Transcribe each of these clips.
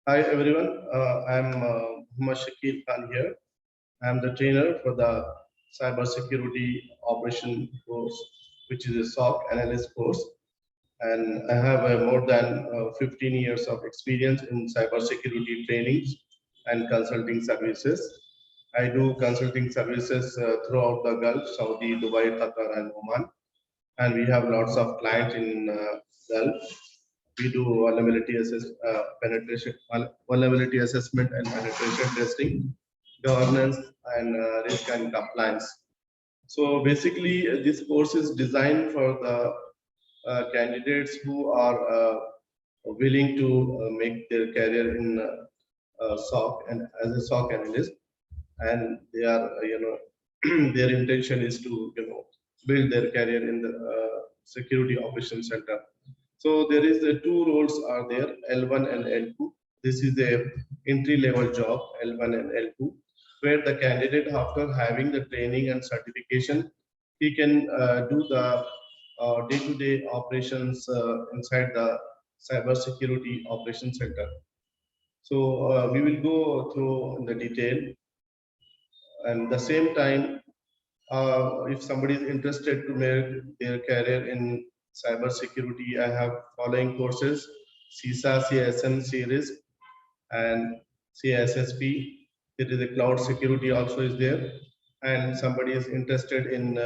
Hi everyone, I'm Muhammad Shakil Khan here. I'm the trainer for the Cybersecurity Operation course, which is a SOC analyst course. And I have more than 15 years of experience in cybersecurity trainings and consulting services. I do consulting services throughout the Gulf, Saudi, Dubai, Qatar, and Oman. And we have lots of clients in Gulf. We do vulnerability assessment and penetration testing, governance, and risk and compliance. So basically, this course is designed for the candidates who are willing to make their career in SOC and as a SOC analyst, and they are, their intention is to, build their career in the security operations center. So there is the two roles are there, L1 and L2. This is a entry level job, L1 and L2, where the candidate after having the training and certification, he can do the day-to-day operations inside the cybersecurity operations center. So we will go through in the detail, and the same time, if somebody is interested to make their career in cybersecurity, I have following courses: CISA, CSM series, and CSSP. There is a cloud security also is there, and somebody is interested in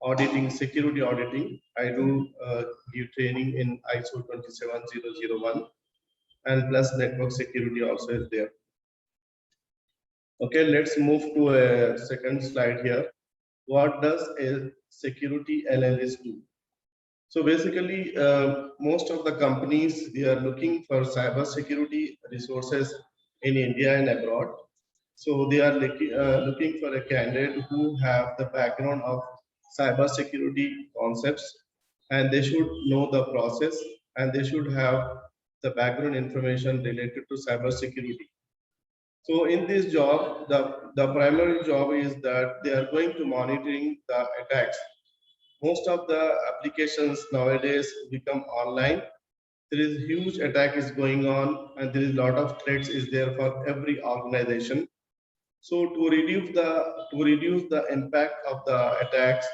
auditing, security auditing. I do give training in ISO 27001, and plus network security also is there. Okay, let's move to a second slide here. What does a security analyst do? So basically, most of the companies, they are looking for cybersecurity resources in India and abroad. So they are looking for a candidate who have the background of cybersecurity concepts, and they should know the process, and they should have the background information related to cybersecurity. So in this job, the primary job is that they are going to monitoring the attacks. Most of the applications nowadays become online. There is huge attack is going on, and there is a lot of threats is there for every organization. So to reduce the impact of the attacks,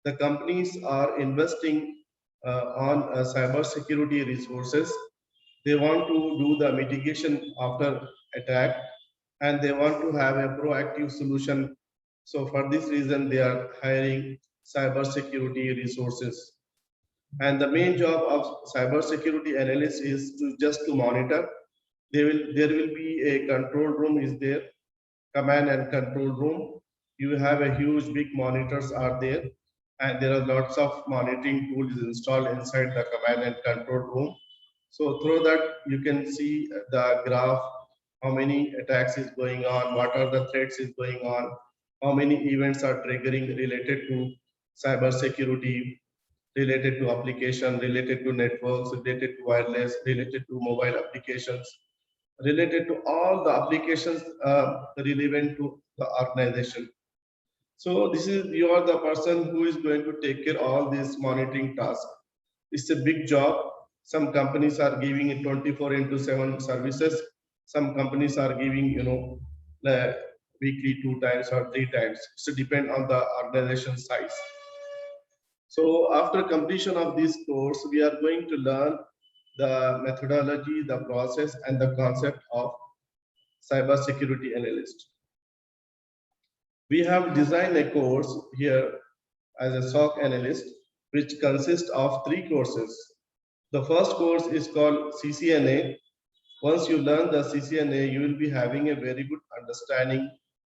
the companies are investing on cyber security resources. They want to do the mitigation after attack, and they want to have a proactive solution. So for this reason, they are hiring cybersecurity resources. And the main job of cybersecurity analyst is to just to monitor. There will be a control room is there, command and control room. You have a huge big monitors are there, and there are lots of monitoring tools installed inside the command and control room. So through that, you can see the graph, how many attacks is going on, what are the threats is going on, how many events are triggering related to cyber security, related to application, related to networks, related to wireless, related to mobile applications, related to all the applications relevant to the organization. So this is, you are the person who is going to take care of all these monitoring tasks. It's a big job. Some companies are giving it 24/7 services. Some companies are giving, weekly 2 times or 3 times. So depend on the organization size. So after completion of this course, we are going to learn the methodology, the process, and the concept of cybersecurity analyst. We have designed a course here as a SOC analyst, which consists of 3 courses. The first course is called Ccna. Once you learn the Ccna, you will be having a very good understanding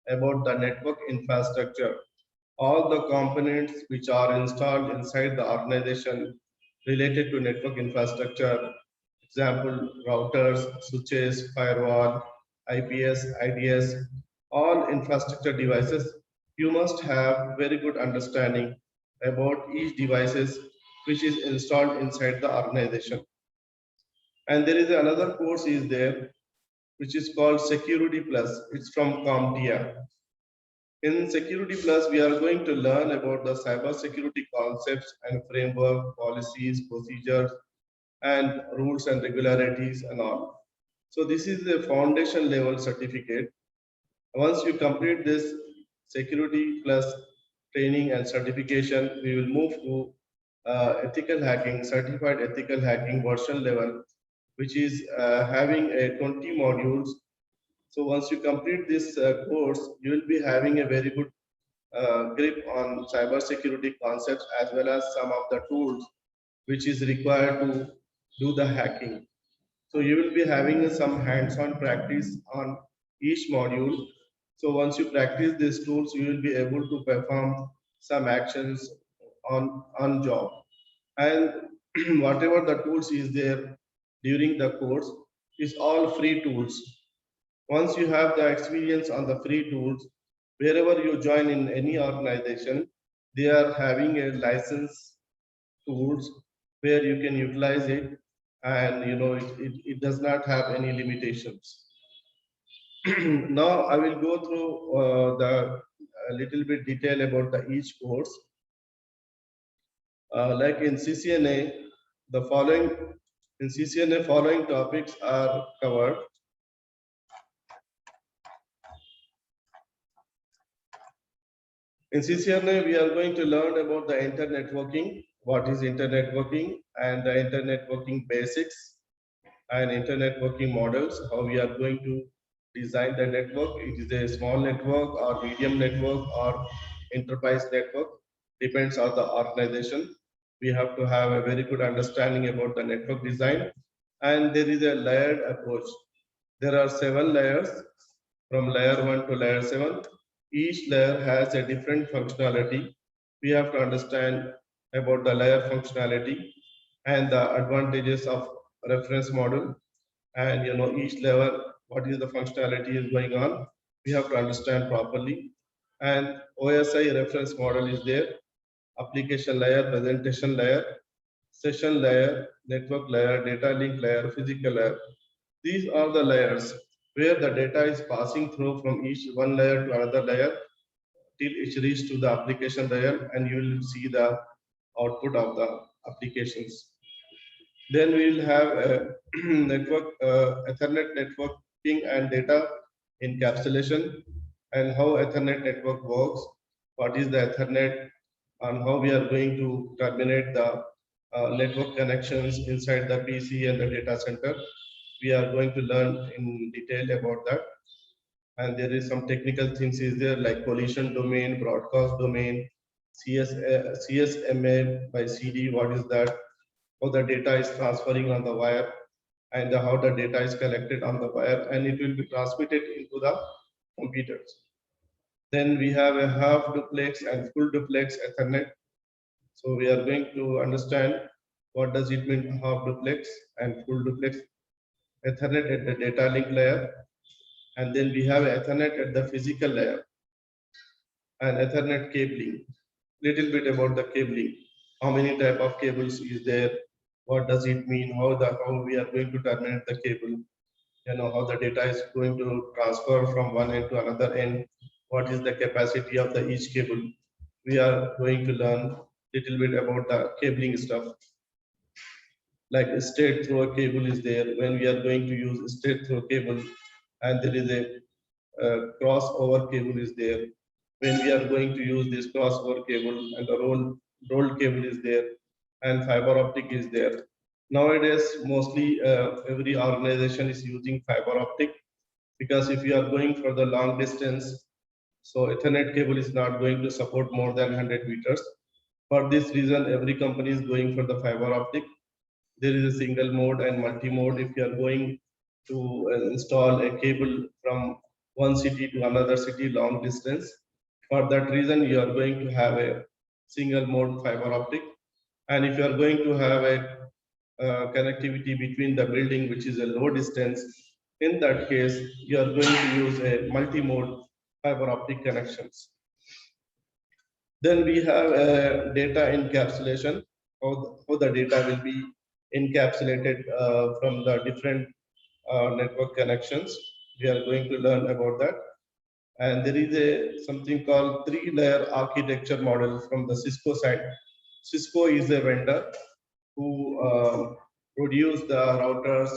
about the network infrastructure, all the components which are installed inside the organization related to network infrastructure, example, routers, switches, firewall, IPS, IDS, all infrastructure devices. You must have very good understanding about each devices which is installed inside the organization. And there is another course is there, which is called Security Plus. It's from CompTIA. In Security Plus, we are going to learn about the cyber security concepts and framework, policies, procedures, and rules and regularities and all. So this is the foundation level certificate. Once you complete this security plus training and certification, we will move to ethical hacking, certified ethical hacking version level, which is having a 20 modules. So once you complete this course, you will be having a very good grip on cybersecurity concepts as well as some of the tools which is required to do the hacking. So you will be having some hands-on practice on each module. So once you practice these tools, you will be able to perform some actions on job. And whatever the tools is there during the course is all free tools. Once you have the experience on the free tools, wherever you join in any organization, they are having a license tools where you can utilize it, and it does not have any limitations. Now I will go through the a little bit detail about the each course. Like in CCNA, the following in CCNA following topics are covered. In CCNA, we are going to learn about the internet networking, what is internet networking, and the internet networking basics, and internet working models, how we are going to design the network. It is a small network or medium network or enterprise network, depends on the organization. We have to have a very good understanding about the network design, and there is a layered approach. There are 7 layers from layer 1 to layer 7. Each layer has a different functionality. We have to understand about the layer functionality and the advantages of reference model, and each level what is the functionality is going on, we have to understand properly. And OSI reference model is there, application layer, presentation layer, session layer, network layer, data link layer, physical layer. These are the layers where the data is passing through from each one layer to another layer till it reaches to the application layer, and you will see the output of the applications. Then we will have a network, Ethernet networking and data encapsulation, and how Ethernet network works, what is the Ethernet, and how we are going to terminate the network connections inside the PC and the data center. We are going to learn in detail about that. And there is some technical things is there like collision domain, broadcast domain, CSMA by CD, what is that? How the data is transferring on the wire, and how the data is collected on the wire, and it will be transmitted into the computers. Then we have a half duplex and full duplex Ethernet. So we are going to understand what does it mean half duplex and full duplex Ethernet at the data link layer. And then we have Ethernet at the physical layer and Ethernet cabling. Little bit about the cabling. How many type of cables is there? What does it mean? How we are going to terminate the cable? How the data is going to transfer from one end to another end. What is the capacity of the each cable? We are going to learn little bit about the cabling stuff. Like a straight through cable is there. When we are going to use a straight through cable, and there is a crossover cable is there. When we are going to use this crossover cable, and the rolled cable is there, and fiber optic is there. Nowadays, mostly every organization is using fiber optic, because if you are going for the long distance, so Ethernet cable is not going to support more than 100 meters. For this reason, every company is going for the fiber optic. There is a single mode and multi-mode. If you are going to install a cable from one city to another city long distance, for that reason, you are going to have a single mode fiber optic. And if you are going to have a connectivity between the building, which is a low distance, in that case, you are going to use a multi-mode fiber optic connections. Then we have data encapsulation, how the data will be encapsulated from the different network connections. We are going to learn about that. And there is a something called 3-layer architecture model from the Cisco side. Cisco is a vendor who produce the routers,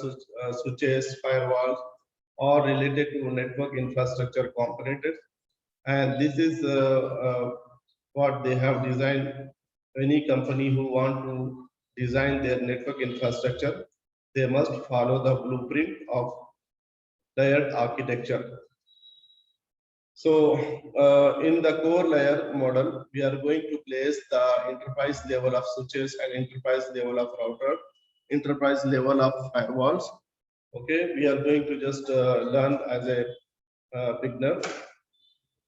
switches, firewalls, or related to network infrastructure components. And this is what they have designed. Any company who want to design their network infrastructure, they must follow the blueprint of layered architecture. So in the core layer model, we are going to place the enterprise level of switches and enterprise level of router, enterprise level of firewalls. Okay, we are going to just learn as a beginner.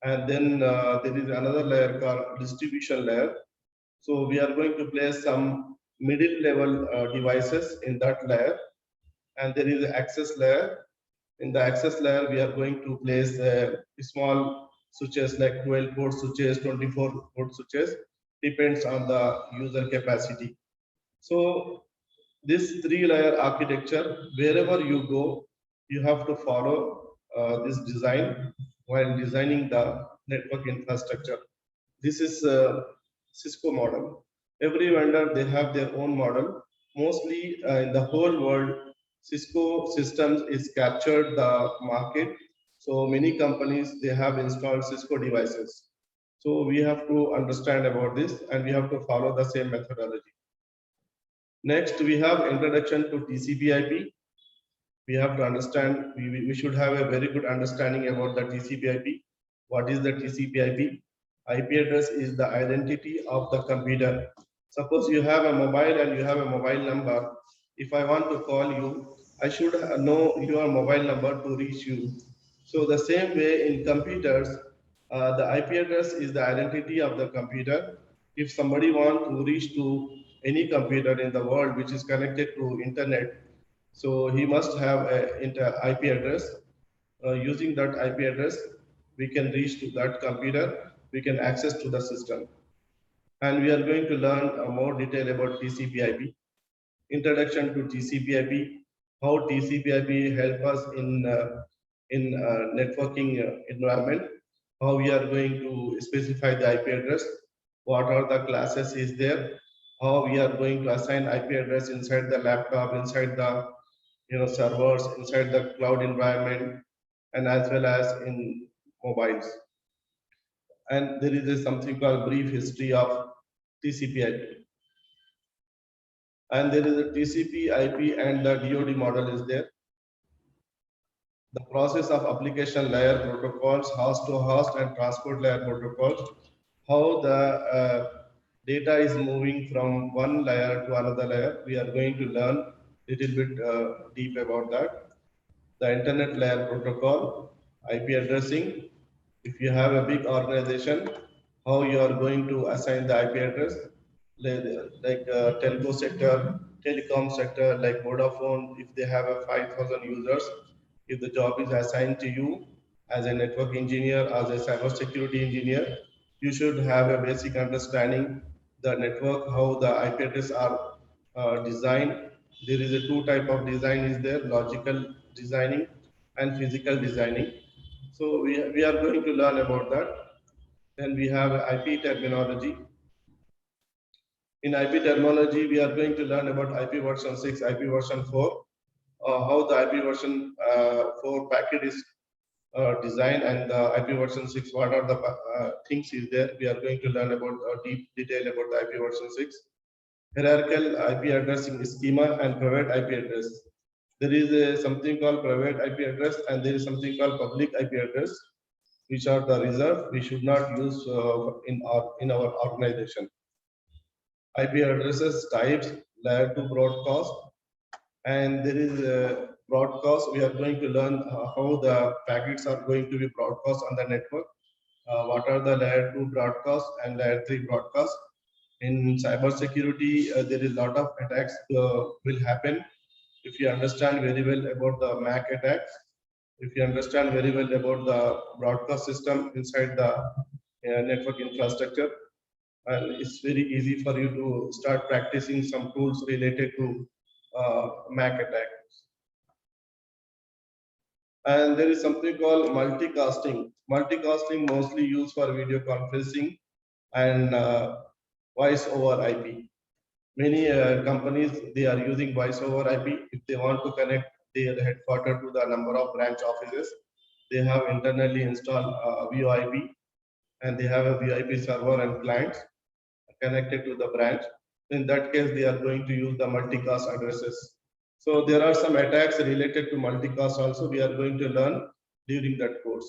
And then there is another layer called distribution layer. So we are going to place some middle level devices in that layer. And there is an access layer. In the access layer, we are going to place small switches like 12 port switches, 24 port switches, depends on the user capacity. So this three-layer architecture, wherever you go, you have to follow this design while designing the network infrastructure. This is Cisco model. Every vendor, they have their own model. Mostly in the whole world, Cisco systems is captured the market. So many companies, they have installed Cisco devices. So we have to understand about this and we have to follow the same methodology. Next, we have introduction to TCP/IP. We have to understand, we should have a very good understanding about the TCP/IP. What is the TCP/IP? IP address is the identity of the computer. Suppose you have a mobile and you have a mobile number. If I want to call you, I should know your mobile number to reach you. So the same way in computers, the IP address is the identity of the computer. If somebody wants to reach to any computer in the world which is connected to internet, so he must have an IP address. Using that IP address, we can reach to that computer, we can access to the system. And we are going to learn more detail about TCP/IP. Introduction to TCP/IP, how TCP/IP help us in networking environment, how we are going to specify the IP address, what are the classes is there, how we are going to assign IP address inside the laptop, inside the servers, inside the cloud environment, and as well as in mobiles. And there is something called brief history of TCP/IP. And there is a TCP/IP and the DoD model is there. The process of application layer protocols, host to host and transport layer protocols, how the data is moving from one layer to another layer. We are going to learn little bit deep about that. The internet layer protocol, IP addressing. If you have a big organization, how you are going to assign the IP address, like telco sector, telecom sector, like Vodafone, if they have a 5,000 users, if the job is assigned to you as a network engineer, as a cybersecurity engineer, you should have a basic understanding the network, how the IP address are designed. There is a two type of design is there, logical designing and physical designing. So we are going to learn about that. Then we have IP terminology. In IP terminology, we are going to learn about IP version 6, IP version 4, how the IP version 4 packet is designed, and the IP version 6, what are the things is there. We are going to learn about deep detail about the IP version 6. Hierarchical IP addressing schema and private IP address. There is something called private IP address and there is something called public IP address, which are the reserved. We should not use in our organization. IP addresses types, layer 2 broadcast, and there is a broadcast. We are going to learn how the packets are going to be broadcast on the network. What are the layer 2 broadcast and layer 3 broadcast? In cybersecurity, there is a lot of attacks will happen. If you understand very well about the MAC attacks, if you understand very well about the broadcast system inside the network infrastructure, and it's very easy for you to start practicing some tools related to MAC attacks. And there is something called multicasting. Multicasting mostly used for video conferencing and voice over IP. Many companies, they are using voice over IP. If they want to connect their headquarters to the number of branch offices, they have internally installed VoIP, and they have a VIP server and clients connected to the branch. In that case, they are going to use the multicast addresses. So there are some attacks related to multicast also we are going to learn during that course.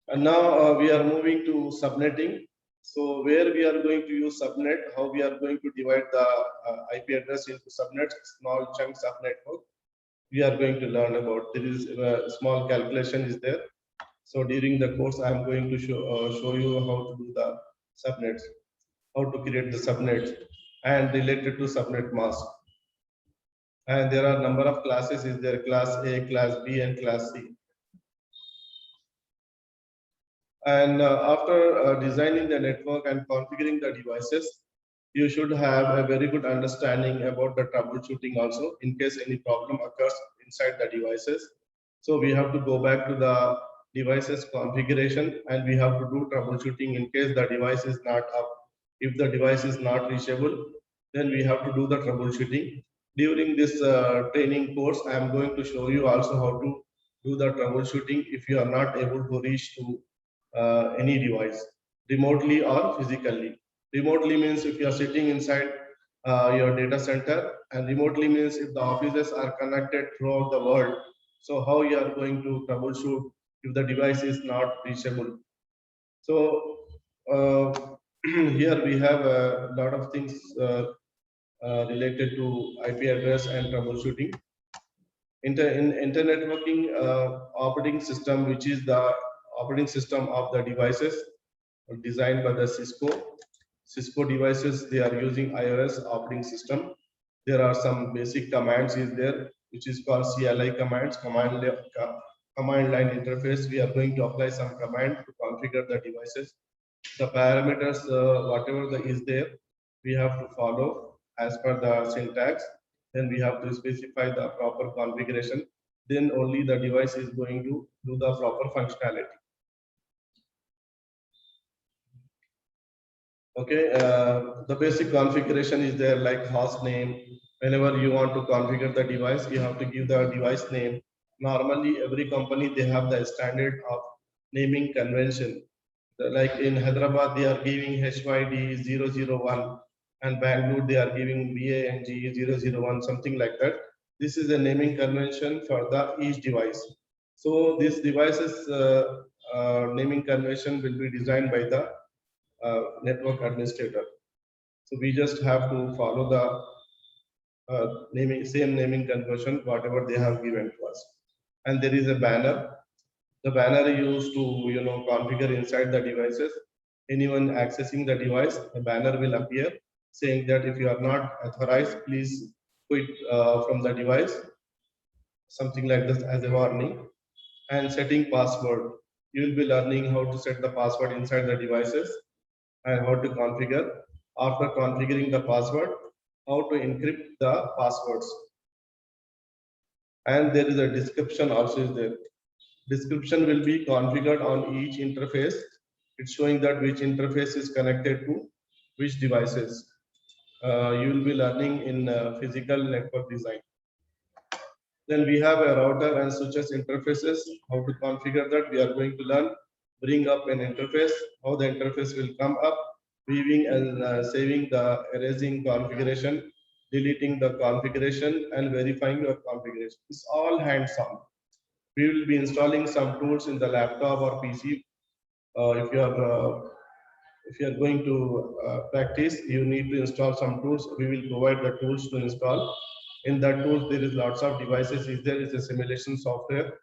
And now we are moving to subnetting. So where we are going to use subnet, how we are going to divide the IP address into subnets, small chunks of network. We are going to learn about. There is a small calculation is there. So during the course, I am going to show you how to do the subnets, how to create the subnets, and related to subnet mask. And there are number of classes. Is there class A, class B, and class C? And after designing the network and configuring the devices, you should have a very good understanding about the troubleshooting also in case any problem occurs inside the devices. So we have to go back to the devices configuration and we have to do troubleshooting in case the device is not up. If the device is not reachable, then we have to do the troubleshooting. During this training course, I am going to show you also how to do the troubleshooting if you are not able to reach to any device, remotely or physically. Remotely means if you are sitting inside your data center, and remotely means if the offices are connected throughout the world. So how you are going to troubleshoot if the device is not reachable. So here we have a lot of things related to IP address and troubleshooting. Internet networking operating system, which is the operating system of the devices designed by the Cisco. Cisco devices, they are using iOS operating system. There are some basic commands is there, which is called CLI commands, command line interface. We are going to apply some command to configure the devices. The parameters, whatever is there, we have to follow as per the syntax. Then we have to specify the proper configuration. Then only the device is going to do the proper functionality. Okay, the basic configuration is there like host name. Whenever you want to configure the device, you have to give the device name. Normally, every company, they have the standard of naming convention. Like in Hyderabad, they are giving HYD 001, and Bangalore, they are giving BANG 001, something like that. This is a naming convention for the each device. So this device's naming convention will be designed by the network administrator. So we just have to follow the same naming conversion, whatever they have given to us. And there is a banner. The banner used to configure inside the devices. Anyone accessing the device, the banner will appear saying that if you are not authorized, please quit from the device. Something like this as a warning. And setting password. You will be learning how to set the password inside the devices and how to configure. After configuring the password, how to encrypt the passwords. And there is a description also is there. Description will be configured on each interface. It's showing that which interface is connected to which devices. You will be learning in physical network design. Then we have a router and switches interfaces. How to configure that we are going to learn. Bring up an interface, how the interface will come up, viewing and saving the erasing configuration, deleting the configuration, and verifying your configuration. It's all hands-on. We will be installing some tools in the laptop or PC. If you are going to practice, you need to install some tools. We will provide the tools to install. In that tools, there is lots of devices. If there is a simulation software,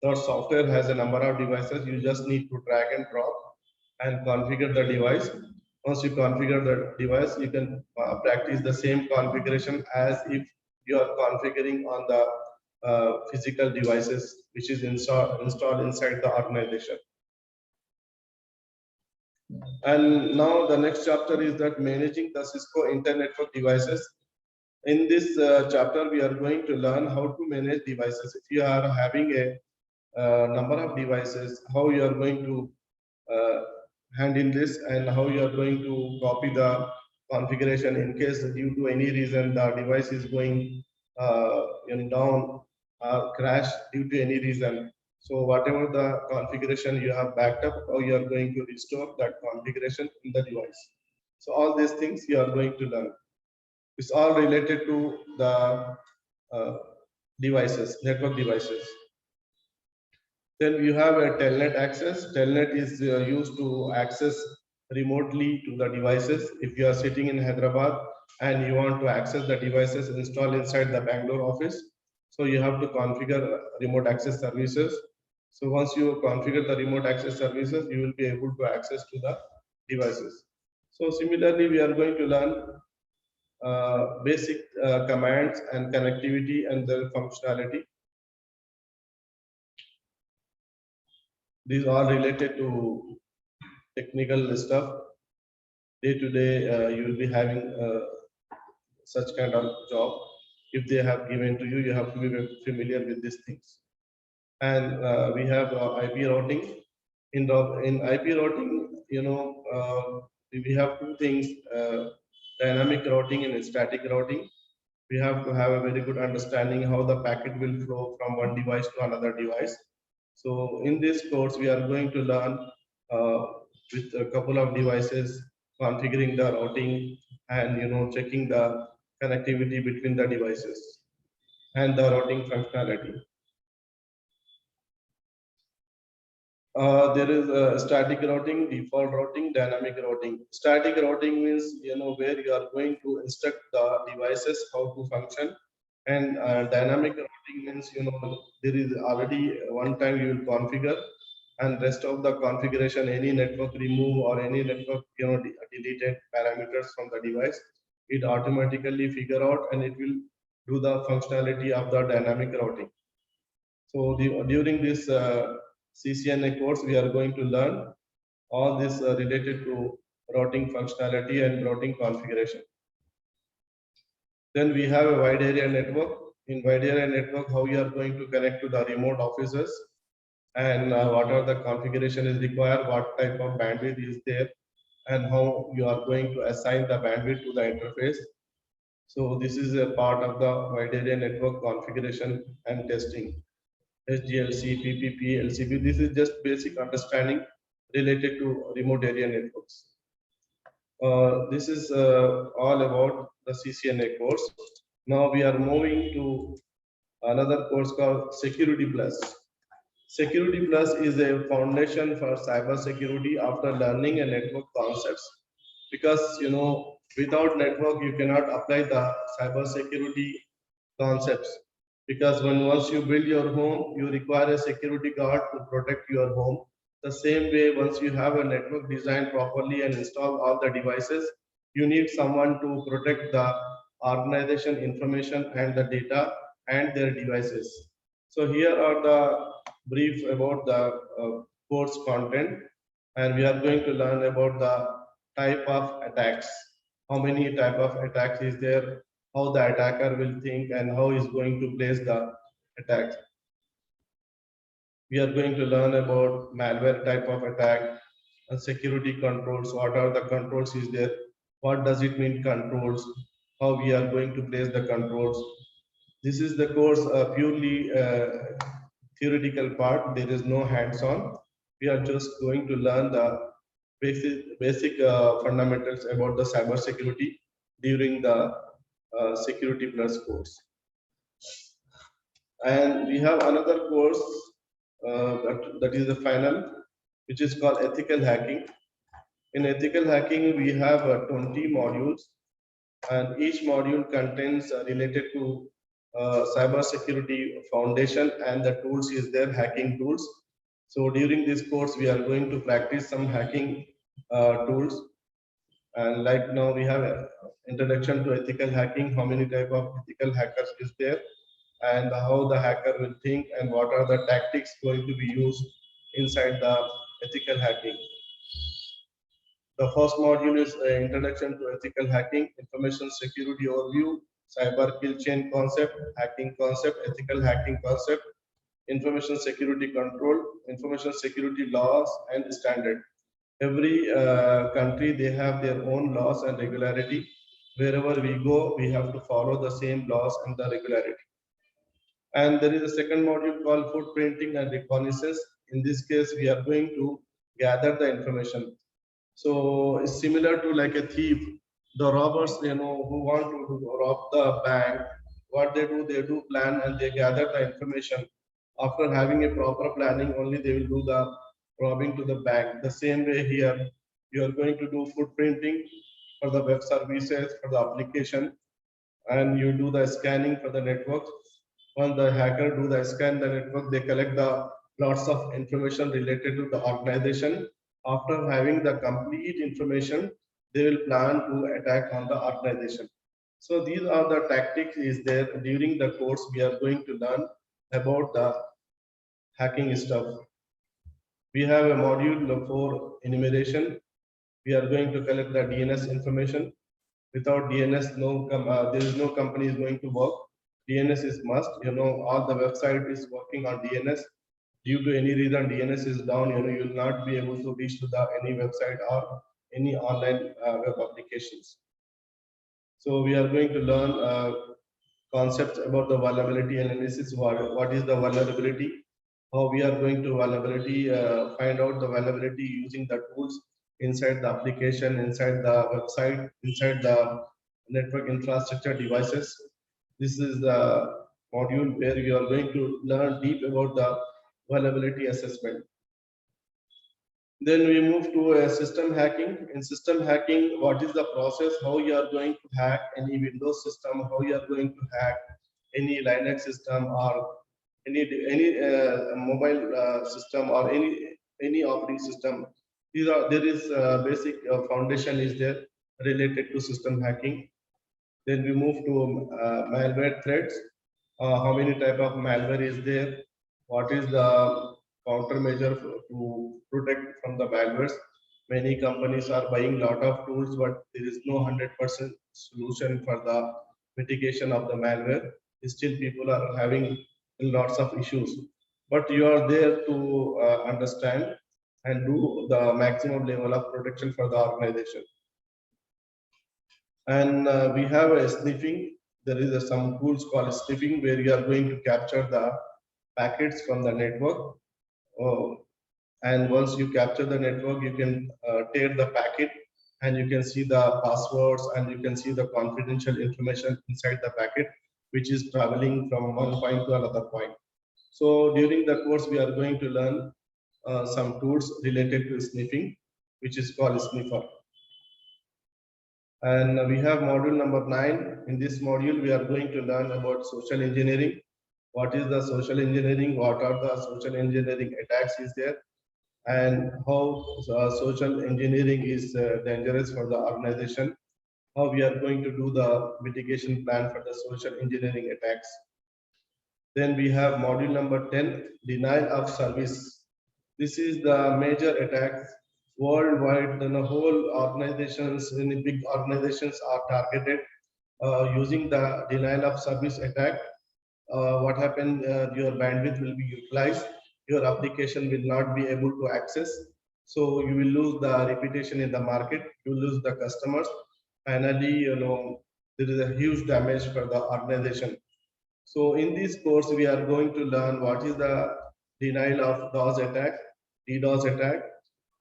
that software has a number of devices. You just need to drag and drop and configure the device. Once you configure the device, you can practice the same configuration as if you are configuring on the physical devices which is installed inside the organization. And now the next chapter is that managing the Cisco internet network devices. In this chapter, we are going to learn how to manage devices. If you are having a number of devices, how you are going to handle this and how you are going to copy the configuration in case due to any reason the device is going down or crash due to any reason. So whatever the configuration you have backed up, or you are going to restore that configuration in the device. So all these things you are going to learn. It's all related to the devices, network devices. Then you have a Telnet access. Telnet is used to access remotely to the devices. If you are sitting in Hyderabad and you want to access the devices installed inside the Bangalore office, so you have to configure remote access services. So once you configure the remote access services, you will be able to access to the devices. So similarly, we are going to learn basic commands and connectivity and their functionality. These are related to technical stuff. Day to day, you will be having such kind of job. If they have given to you, you have to be very familiar with these things. And we have IP routing. In IP routing, we have two things: dynamic routing and static routing. We have to have a very good understanding how the packet will flow from one device to another device. So in this course, we are going to learn uh, with a couple of devices, configuring the routing and checking the connectivity between the devices and the routing functionality. There is static routing, default routing, dynamic routing. Static routing means where you are going to instruct the devices how to function, and dynamic routing means there is already one time you will configure, and rest of the configuration, any network remove or any network deleted parameters from the device, it automatically figure out and it will do the functionality of the dynamic routing. So during this CCNA course, we are going to learn all this related to routing functionality and routing configuration. Then we have a wide area network. In wide area network, how you are going to connect to the remote offices, and what are the configuration is required, what type of bandwidth is there, and how you are going to assign the bandwidth to the interface. So this is a part of the wide area network configuration and testing. SDLC, PPP, LCP. This is just basic understanding related to remote area networks. This is all about the CCNA course. Now we are moving to another course called Security Plus. Security Plus is a foundation for cyber security after learning a network concepts. Because without network you cannot apply the cyber security concepts. Because once you build your home, you require a security guard to protect your home. The same way, once you have a network designed properly and install all the devices, you need someone to protect the organization information and the data and their devices. So here are the brief about the course content, and we are going to learn about the type of attacks. How many type of attacks is there? How the attacker will think and how is going to place the attack. We are going to learn about malware type of attack and security controls. What are the controls is there? What does it mean controls? How we are going to place the controls. This is the course purely theoretical part. There is no hands-on. We are just going to learn the basic fundamentals about the cyber security during the Security Plus course. And we have another course that is the final, which is called ethical hacking. In ethical hacking, we have 20 modules, and each module contains related to cyber security foundation, and the tools is there, hacking tools. So during this course, we are going to practice some hacking tools. And like now we have a introduction to ethical hacking, how many type of ethical hackers is there, and how the hacker will think, and what are the tactics going to be used inside the ethical hacking. The first module is introduction to ethical hacking, information security overview, cyber kill chain concept, hacking concept, ethical hacking concept, information security control, information security laws and standard. Every country, they have their own laws and regularity. Wherever we go, we have to follow the same laws and the regularity. And there is a second module called footprinting and reconnaissance. In this case, we are going to gather the information. So it's similar to like a thief. The robbers, who want to rob the bank, what they do plan and they gather the information. After having a proper planning, only they will do the robbing to the bank. The same way here, you are going to do footprinting for the web services, for the application, and you do the scanning for the network. When the hacker do the scan the network, they collect the lots of information related to the organization. After having the complete information, they will plan to attack on the organization. So these are the tactics is there. During the course, we are going to learn about the hacking stuff. We have a module for enumeration. We are going to collect the DNS information. Without DNS, there is no company is going to work. DNS is must. All the website is working on DNS. Due to any reason, DNS is down. You will not be able to reach to the any website or any online web applications. So we are going to learn concepts about the vulnerability analysis. What is the vulnerability? How we are going to vulnerability find out the vulnerability using the tools inside the application, inside the website, inside the network infrastructure devices. This is the module where you are going to learn deep about the vulnerability assessment. Then we move to system hacking. In system hacking, what is the process? How you are going to hack any Windows system? How you are going to hack any Linux system or any mobile system or any operating system? There is basic foundation is there related to system hacking. Then we move to malware threats. How many type of malware is there? What is the countermeasure to protect from the malwares? Many companies are buying lot of tools, but there is no 100% solution for the mitigation of the malware. Still, people are having lots of issues. But you are there to understand and do the maximum level of protection for the organization. And we have a sniffing. There is some tools called sniffing where you are going to capture the packets from the network. And once you capture the network, you can tear the packet and you can see the passwords and you can see the confidential information inside the packet, which is traveling from one point to another point. So during the course, we are going to learn some tools related to sniffing, which is called sniffer. And we have module number 9. In this module, we are going to learn about social engineering. What is the social engineering? What are the social engineering attacks is there? And how social engineering is dangerous for the organization. How we are going to do the mitigation plan for the social engineering attacks. Then we have module number 10, denial of service. This is the major attack worldwide. The whole organizations, any big organizations are targeted using the denial of service attack. What happened? Your bandwidth will be utilized. Your application will not be able to access. So you will lose the reputation in the market. You lose the customers. Finally, there is a huge damage for the organization. So in this course, we are going to learn what is the denial of DOS attack, DDoS attack,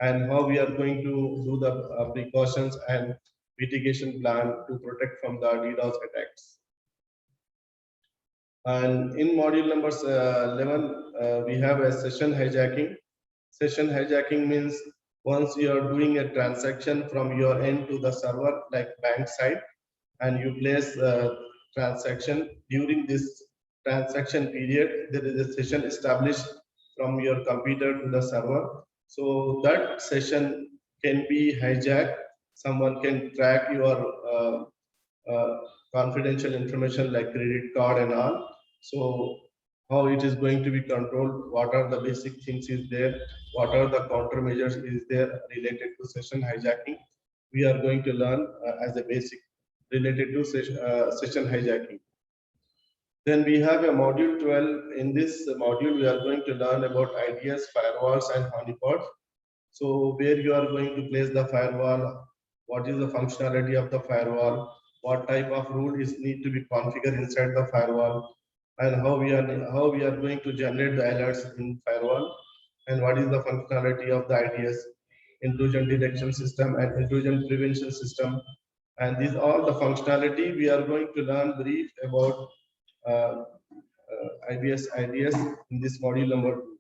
and how we are going to do the precautions and mitigation plan to protect from the DDoS attacks. And in module number 11, we have a session hijacking. Session hijacking means once you are doing a transaction from your end to the server, like bank side, and you place a transaction. During this transaction period, there is a session established from your computer to the server. So that session can be hijacked. Someone can track your confidential information like credit card and all. So how it is going to be controlled, what are the basic things is there, what are the countermeasures is there related to session hijacking. We are going to learn as a basic related to session hijacking. Then we have a module 12. In this module, we are going to learn about IDS, firewalls, and honeypots. So where you are going to place the firewall, what is the functionality of the firewall, what type of rule is need to be configured inside the firewall, and how we are going to generate the alerts in firewall, and what is the functionality of the IDS, intrusion detection system and intrusion prevention system. And these all the functionality we are going to learn brief about IDS in this module number 2.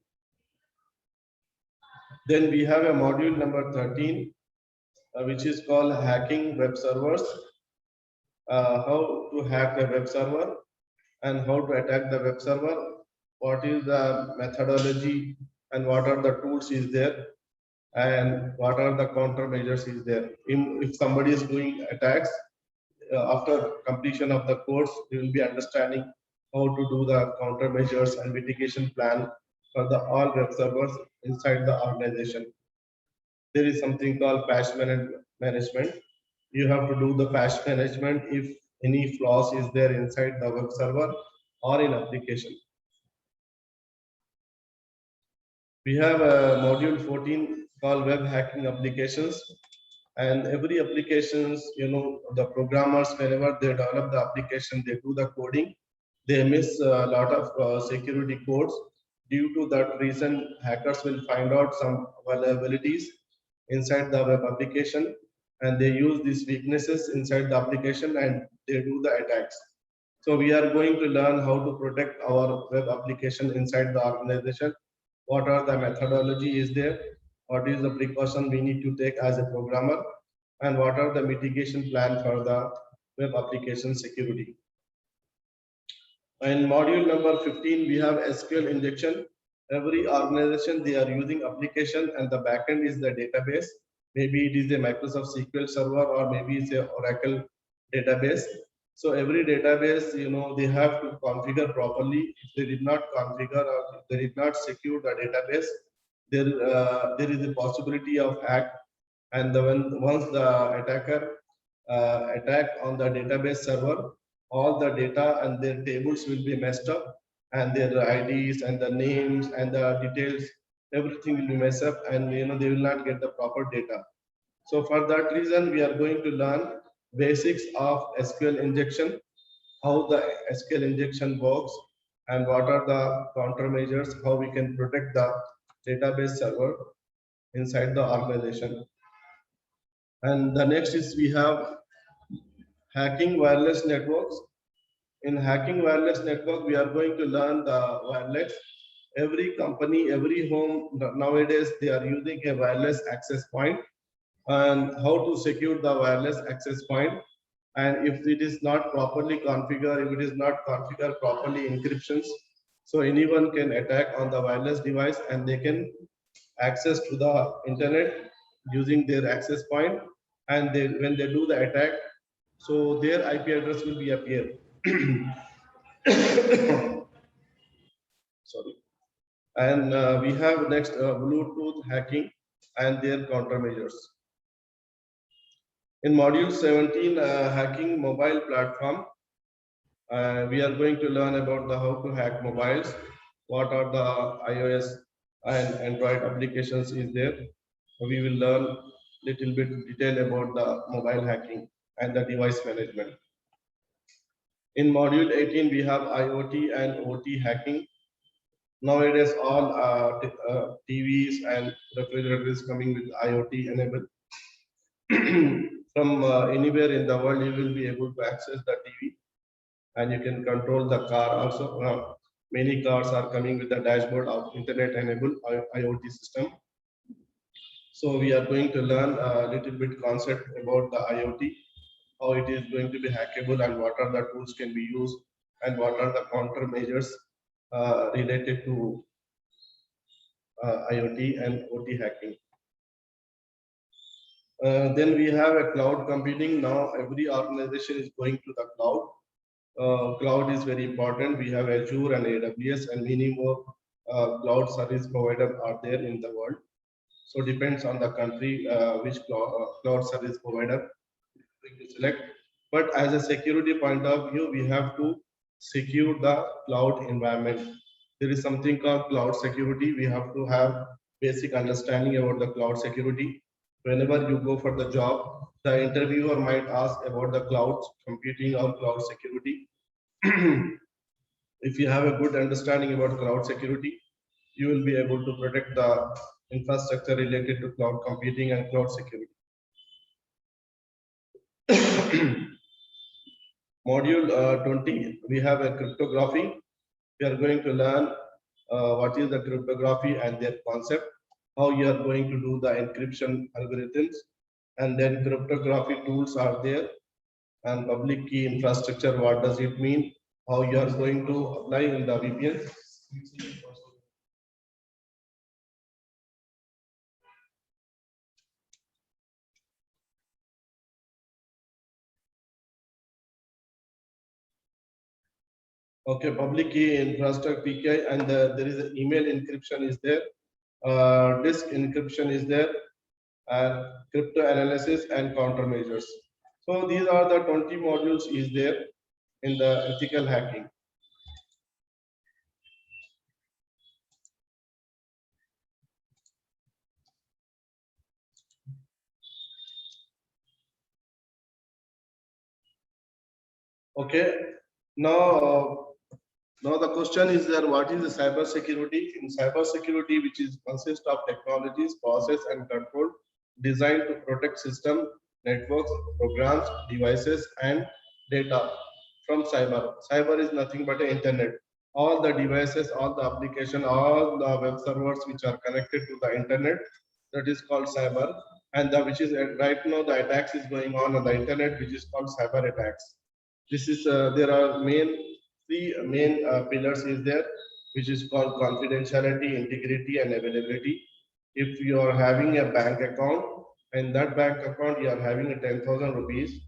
Then we have a module number 13, which is called hacking web servers. How to hack a web server and how to attack the web server, what is the methodology and what are the tools is there, and what are the countermeasures is there. If somebody is doing attacks, after completion of the course, you will be understanding how to do the countermeasures and mitigation plan for the all web servers inside the organization. There is something called management. You have to do the patch management if any flaws is there inside the web server or in application. We have a module 14 called web hacking applications. And every applications, the programmers, whenever they develop the application, they do the coding, they miss a lot of security codes. Due to that reason, hackers will find out some vulnerabilities inside the web application, and they use these weaknesses inside the application and they do the attacks. So we are going to learn how to protect our web application inside the organization. What are the methodology is there? What is the precaution we need to take as a programmer? And what are the mitigation plan for the web application security? In module number 15, we have SQL injection. Every organization, they are using application and the backend is the database. Maybe it is a Microsoft SQL Server or maybe it's a Oracle database. So every database, they have to configure properly. If they did not configure or if they did not secure the database, there is a possibility of hack. And once the attacker attack on the database server, all the data and their tables will be messed up, and their IDs and the names and the details, everything will be messed up, and they will not get the proper data. So for that reason, we are going to learn basics of SQL injection, how the SQL injection works, and what are the countermeasures, how we can protect the database server inside the organization. And the next is we have hacking wireless networks. In hacking wireless network, we are going to learn the wireless. Every company, every home nowadays, they are using a wireless access point, and how to secure the wireless access point. And if it is not properly configured, if it is not configured properly encryptions, so anyone can attack on the wireless device and they can access to the internet using their access point. And when they do the attack, so their IP address will be appear. Sorry. And we have next Bluetooth hacking and their countermeasures. In module 17, hacking mobile platform, we are going to learn about the how to hack mobiles, what are the iOS and Android applications is there. We will learn little bit detail about the mobile hacking and the device management. In module 18, we have IoT and OT hacking. Nowadays, all TVs and refrigerators coming with IoT enabled. From anywhere in the world, you will be able to access the TV, and you can control the car also. Many cars are coming with the dashboard of internet enabled IoT system. So we are going to learn a little bit concept about the IoT, how it is going to be hackable, and what are the tools can be used, and what are the countermeasures related to IoT and OT hacking. Then we have a cloud computing. Now every organization is going to the cloud. Cloud is very important. We have Azure and AWS, and many more cloud service providers are there in the world. So depends on the country which cloud service provider we select. But as a security point of view, we have to secure the cloud environment. There is something called cloud security. We have to have basic understanding about the cloud security. Whenever you go for the job, the interviewer might ask about the cloud computing or cloud security. If you have a good understanding about cloud security, you will be able to protect the infrastructure related to cloud computing and cloud security. Module 20, we have a cryptography. We are going to learn what is the cryptography and their concept, how you are going to do the encryption algorithms, and then cryptography tools are there, and public key infrastructure, what does it mean, how you are going to apply in the VPN. Okay, public key infrastructure PKI, and there is an email encryption is there, disk encryption is there, and crypto analysis and countermeasures. So these are the 20 modules is there in the ethical hacking. Okay, now the question is there, what is the cyber security? In cyber security, which is consists of technologies, process and control designed to protect system, networks, programs, devices and data from cyber. Cyber is nothing but the internet. All the devices, all the application, all the web servers which are connected to the internet, that is called cyber. And the, which is right now the attacks is going on the internet, which is called cyber attacks. This is there are three main pillars is there, which is called confidentiality, integrity, and availability. If you are having a bank account, and that bank account you are having a 10,000 rupees,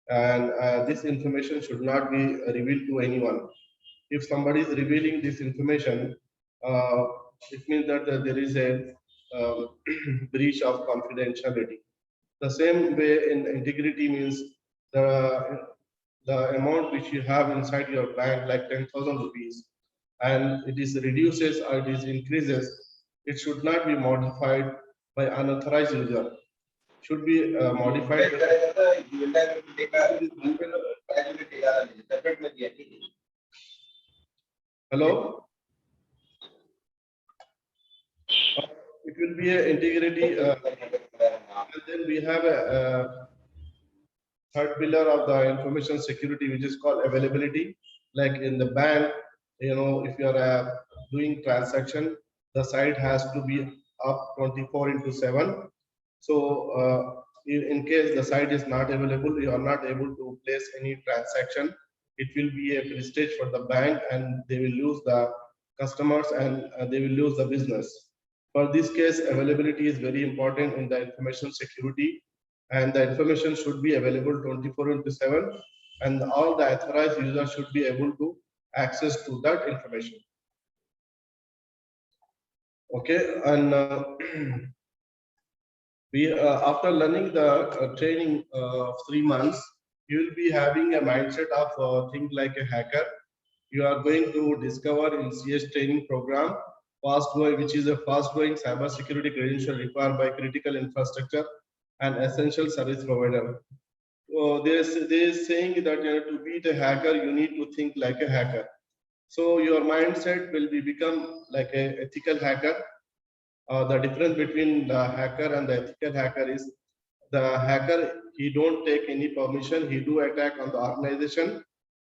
and this information should not be revealed to anyone. If somebody is revealing this information, uh, it means that there is a breach of confidentiality. The same way in integrity means the amount which you have inside your bank, like 10,000 rupees, and it is reduces or it is increases, it should not be modified by unauthorized user. Should be modified. Hello? It will be a integrity, and then we have a third pillar of the information security, which is called availability. Like in the bank, if you are doing transaction, the site has to be up 24/7. So in case the site is not available, you are not able to place any transaction, it will be a prestige for the bank, and they will lose the customers, and they will lose the business. For this case, availability is very important in the information security, and the information should be available 24/7, and all the authorized users should be able to access to that information. Okay, and we after learning the training of 3 months, you will be having a mindset of think like a hacker. You are going to discover in CS training program fast growing, which is a fast growing cybersecurity credential required by critical infrastructure and essential service provider. So they're saying that to be a hacker, you need to think like a hacker. So your mindset will be become like a ethical hacker. The difference between the hacker and the ethical hacker is the hacker, he don't take any permission, he do attack on the organization.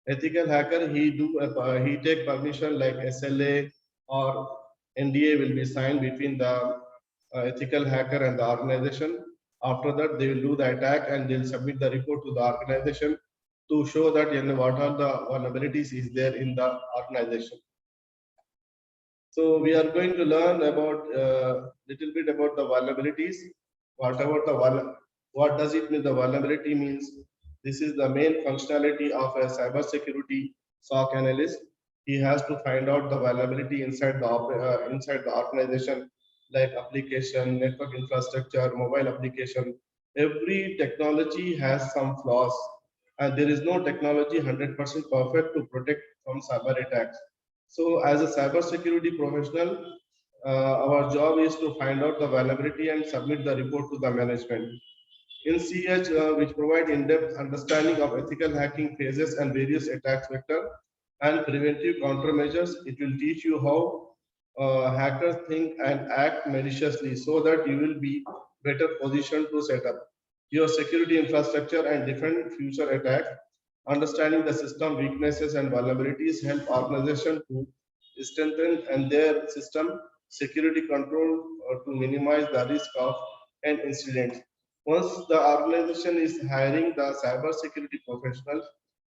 Ethical hacker, he take permission like SLA or NDA will be signed between the ethical hacker and the organization. After that, they will do the attack and they'll submit the report to the organization to show that what are the vulnerabilities is there in the organization. So we are going to learn about little bit about the vulnerabilities. What does it mean? The vulnerability means this is the main functionality of a cybersecurity SOC analyst. He has to find out the vulnerability inside the organization, like application, network infrastructure, mobile application. Every technology has some flaws, and there is no technology 100% perfect to protect from cyber attacks. So as a cybersecurity professional, our job is to find out the vulnerability and submit the report to the management. In CH, which provide in-depth understanding of ethical hacking phases and various attack vector and preventive countermeasures, it will teach you how hackers think and act maliciously so that you will be better positioned to set up your security infrastructure and defend future attacks. Understanding the system weaknesses and vulnerabilities help organizations to strengthen and their system security control to minimize the risk of an incident. Once the organization is hiring the cybersecurity professional,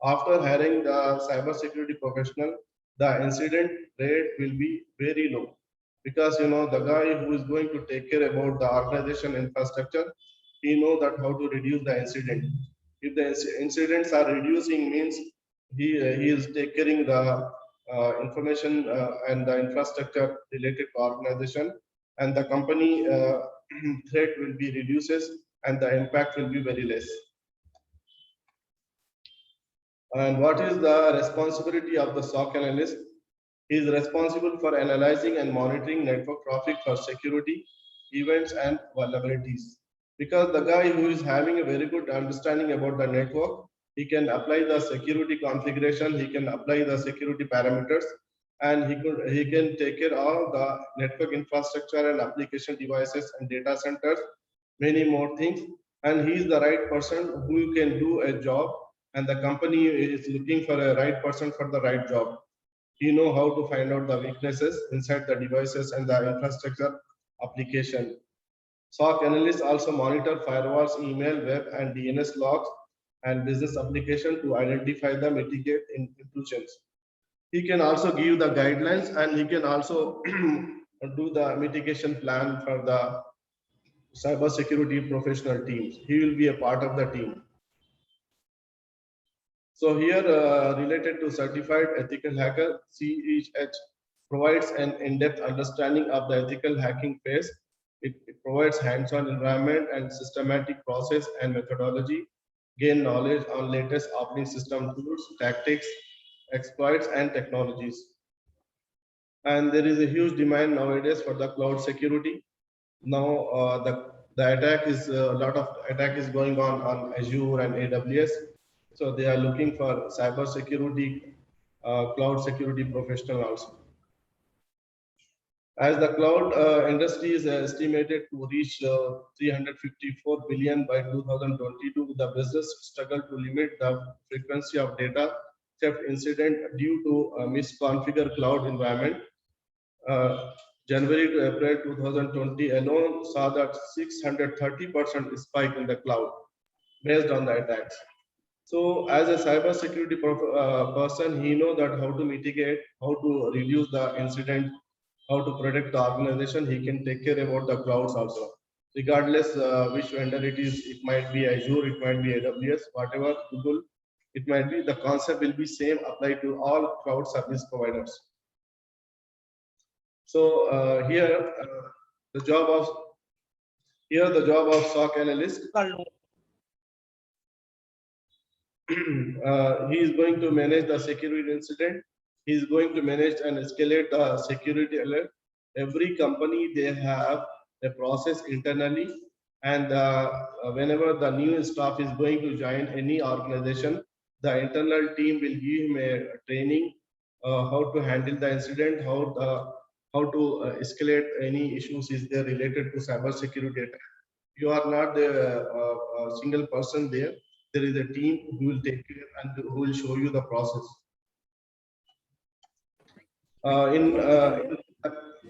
after hiring the cybersecurity professional, the incident rate will be very low because the guy who is going to take care about the organization infrastructure, he know that how to reduce the incident. If the incidents are reducing, means he is taking the information and the infrastructure related to organization, and the company threat will be reduces and the impact will be very less. And what is the responsibility of the SOC analyst? He is responsible for analyzing and monitoring network traffic for security, events, and vulnerabilities. Because the guy who is having a very good understanding about the network, he can apply the security configuration, he can apply the security parameters, and he can take care of the network infrastructure and application devices and data centers, many more things. And he is the right person who can do a job, and the company is looking for a right person for the right job. He know how to find out the weaknesses inside the devices and the infrastructure application. SOC analysts also monitor firewalls, email, web, and DNS logs and business application to identify the mitigate intrusions. He can also give the guidelines, and he can also do the mitigation plan for the cybersecurity professional teams. He will be a part of the team. So here, related to certified ethical hacker, CEH provides an in-depth understanding of the ethical hacking phase. It provides hands-on environment and systematic process and methodology, gain knowledge on latest operating system tools, tactics, exploits, and technologies. And there is a huge demand nowadays for the cloud security. Now, the attack is a lot of attack is going on Azure and AWS. So they are looking for cyber security, cloud security professional also. As the cloud industry is estimated to reach 354 billion by 2022, the business struggle to limit the frequency of data theft incident due to misconfigured cloud environment. January to April 2020 alone saw that 630% spike in the cloud based on the attacks. So as a cybersecurity person, he knows that how to mitigate, how to reduce the incident, how to protect the organization. He can take care about the clouds also. Regardless which vendor it is, it might be Azure, it might be AWS, whatever, Google, it might be, the concept will be same applied to all cloud service providers. So here the job of SOC analyst. He is going to manage the security incident. He is going to manage and escalate the security alert. Every company, they have a process internally, and whenever the new staff is going to join any organization, the internal team will give him a training how to handle the incident, how to escalate any issues is there related to cyber security attack. You are not the single person there. There is a team who will take care and who will show you the process.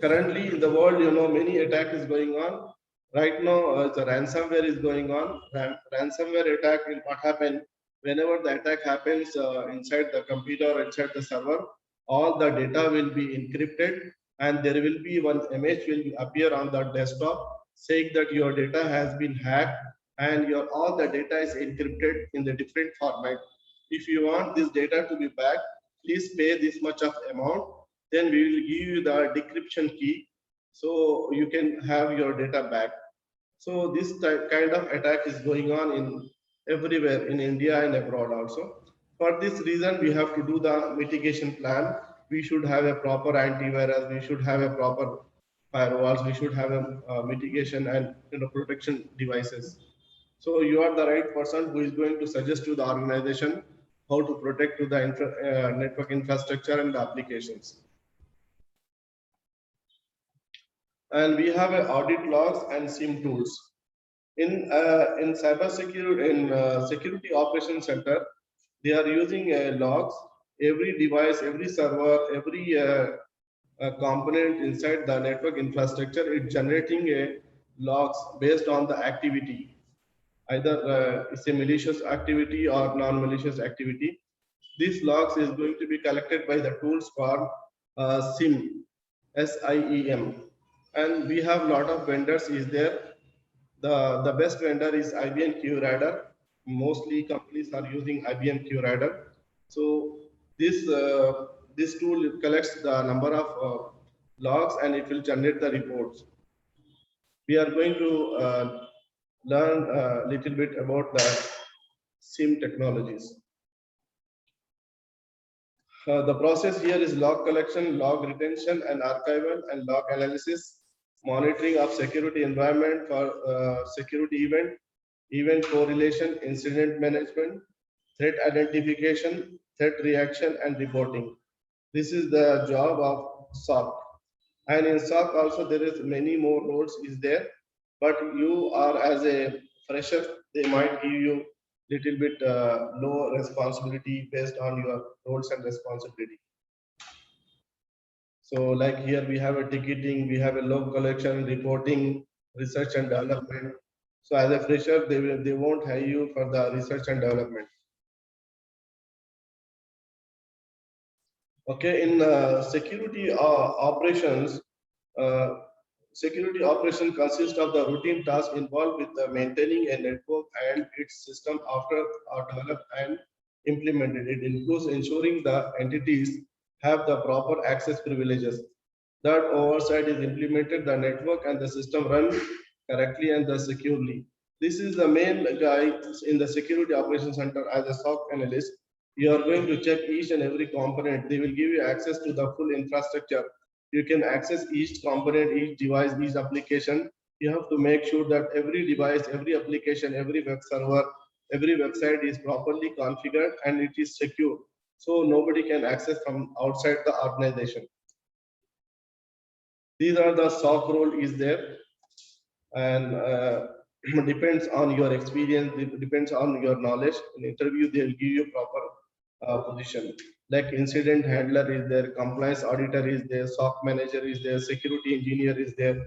Currently in the world, many attack is going on. Right now, the ransomware is going on. Ransomware attack will what happen whenever the attack happens inside the computer or inside the server. All the data will be encrypted, and there will be one image will appear on the desktop saying that your data has been hacked and your all the data is encrypted in the different format. If you want this data to be back, please pay this much of amount. Then we will give you the decryption key, so you can have your data back. So this kind of attack is going on in everywhere in India and abroad also. For this reason, we have to do the mitigation plan. We should have a proper antivirus. We should have a proper firewalls. We should have a mitigation and protection devices. So you are the right person who is going to suggest to the organization how to protect to the network infrastructure and the applications. And we have audit logs and SIM tools. In cyber security, in security operations center, they are using logs. Every device, every server, every component inside the network infrastructure, it's generating a logs based on the activity. Either it's a malicious activity or non-malicious activity. This logs is going to be collected by the tools for SIM, SIEM, and we have a lot of vendors is there. The best vendor is IBM QRadar. Mostly companies are using IBM QRadar. So this tool collects the number of logs and it will generate the reports. We are going to learn a little bit about the SIM technologies. The process here is log collection, log retention and archival, and log analysis, monitoring of security environment for security event correlation, incident management, threat identification, threat reaction, and reporting. This is the job of SOC. And in SOC also there is many more roles is there, but you are as a fresher, they might give you little bit low responsibility based on your roles and responsibility. So like here we have a ticketing, we have a log collection, reporting, research and development. So as a fresher, they won't hire you for the research and development. Okay, in security operations, uh, security operation consists of the routine tasks involved with maintaining a network and its system after are developed and implemented. It includes ensuring the entities have the proper access privileges, that oversight is implemented, the network and the system run correctly and securely. This is the main guy in the security operations center as a SOC analyst. You are going to check each and every component. They will give you access to the full infrastructure. You can access each component, each device, each application. You have to make sure that every device, every application, every web server, every website is properly configured and it is secure. So nobody can access from outside the organization. These are the SOC role is there, and depends on your experience, it depends on your knowledge. In interview, they will give you proper position. Like incident handler is there, compliance auditor is there, SOC manager is there, security engineer is there,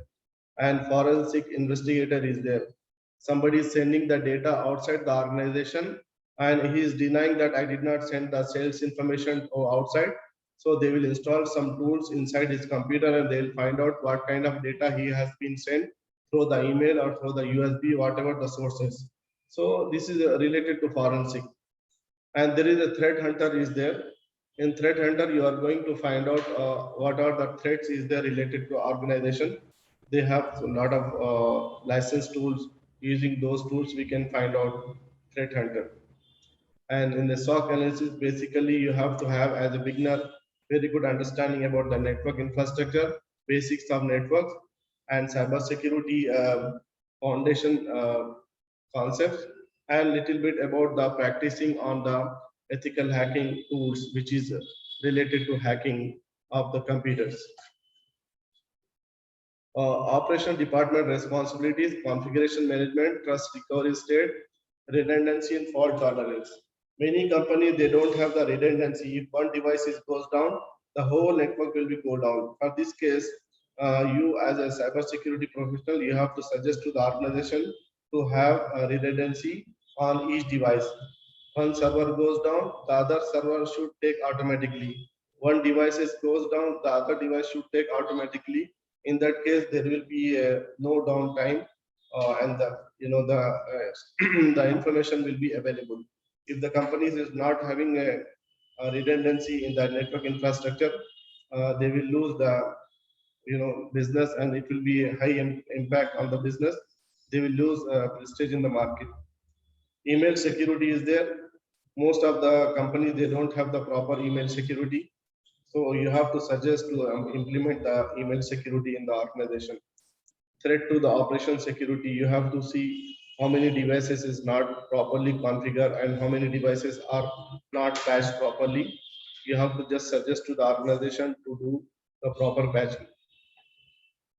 and forensic investigator is there. Somebody is sending the data outside the organization and he is denying that I did not send the sales information outside. So they will install some tools inside his computer and they'll find out what kind of data he has been sent through the email or through the USB, whatever the source is. So this is related to forensic. And there is a threat hunter is there. In threat hunter, you are going to find out what are the threats is there related to organization. They have a lot of licensed tools. Using those tools, we can find out threat hunter. And in the SOC analysis, basically you have to have as a beginner very good understanding about the network infrastructure, basics of networks, and cybersecurity foundation concepts, and little bit about the practicing on the ethical hacking tools, which is related to hacking of the computers. Operation department responsibilities, configuration management, trust recovery state, redundancy and fault tolerance. Many companies, they don't have the redundancy. If one device goes down, the whole network will be go down. For this case, you as a cybersecurity professional, you have to suggest to the organization to have a redundancy on each device. One server goes down, the other server should take automatically. One device goes down, the other device should take automatically. In that case, there will be no downtime, and the information will be available. If the companies is not having a redundancy in the network infrastructure, they will lose the business, and it will be a high impact on the business. They will lose prestige in the market. Email security is there. Most of the companies, they don't have the proper email security. So you have to suggest to implement the email security in the organization. Threat to the operation security, you have to see how many devices is not properly configured and how many devices are not patched properly. You have to just suggest to the organization to do the proper patching.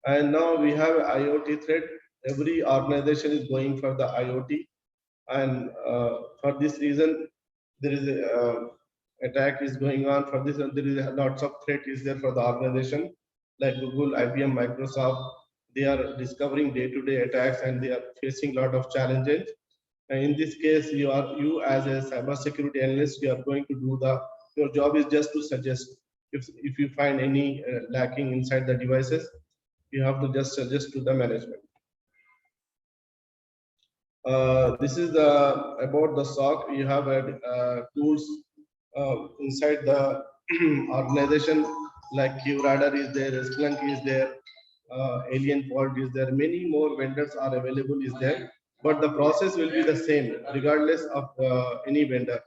And now we have IoT threat. Every organization is going for the IoT, and for this reason, there is a attack is going on. For this, there is lots of threat is there for the organization, like Google, IBM, Microsoft. They are discovering day-to-day attacks, and they are facing a lot of challenges. And in this case, you as a cybersecurity analyst, you are going to do the your job is just to suggest if you find any lacking inside the devices, you have to just suggest to the management. This is the about the SOC. You have tools inside the organization, like QRadar is there, Splunk is there, Alien Vault is there. Many more vendors are available is there, but the process will be the same regardless of any vendor.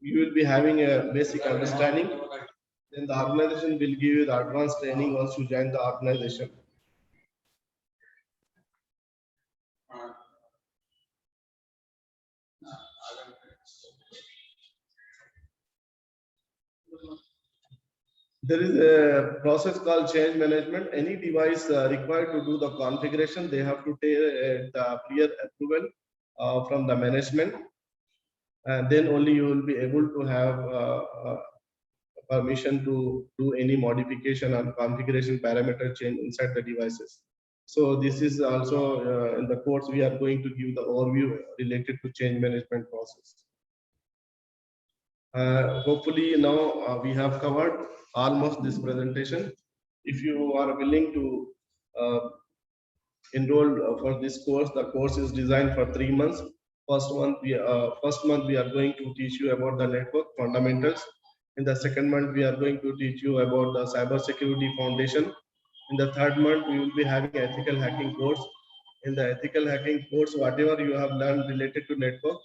You will be having a basic understanding. Then the organization will give you the advanced training once you join the organization. There is a process called change management. Any device required to do the configuration, they have to take the prior approval from the management, and then only you will be able to have permission to do any modification or configuration parameter change inside the devices. So this is also in the course we are going to give the overview related to change management process. Hopefully now we have covered almost this presentation. If you are willing to enroll for this course, the course is designed for 3 months. First month we are going to teach you about the network fundamentals. In the second month, we are going to teach you about the cybersecurity foundation. In the third month, we will be having ethical hacking course. In the ethical hacking course, whatever you have learned related to network,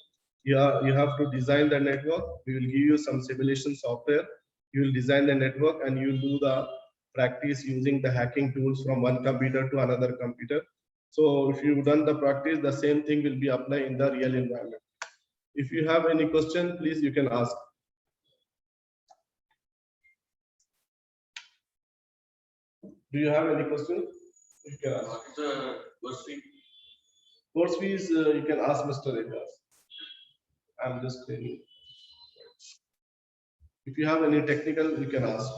you have to design the network. We will give you some simulation software. You will design the network and you will do the practice using the hacking tools from one computer to another computer. So if you've done the practice, the same thing will be applied in the real environment. If you have any question, please you can ask. Do you have any question? You can ask. The course fee? Course fees, you can ask Mr. Rekas. I'm just telling you. If you have any technical, you can ask.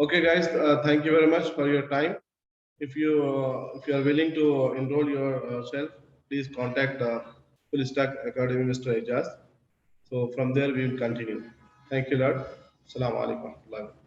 Okay, guys, thank you very much for your time. If you are willing to enroll yourself, please contact Full Stack Academy, Mr. Ejaz. So from there we will continue. Thank you, Lord. Assalamu alaikum.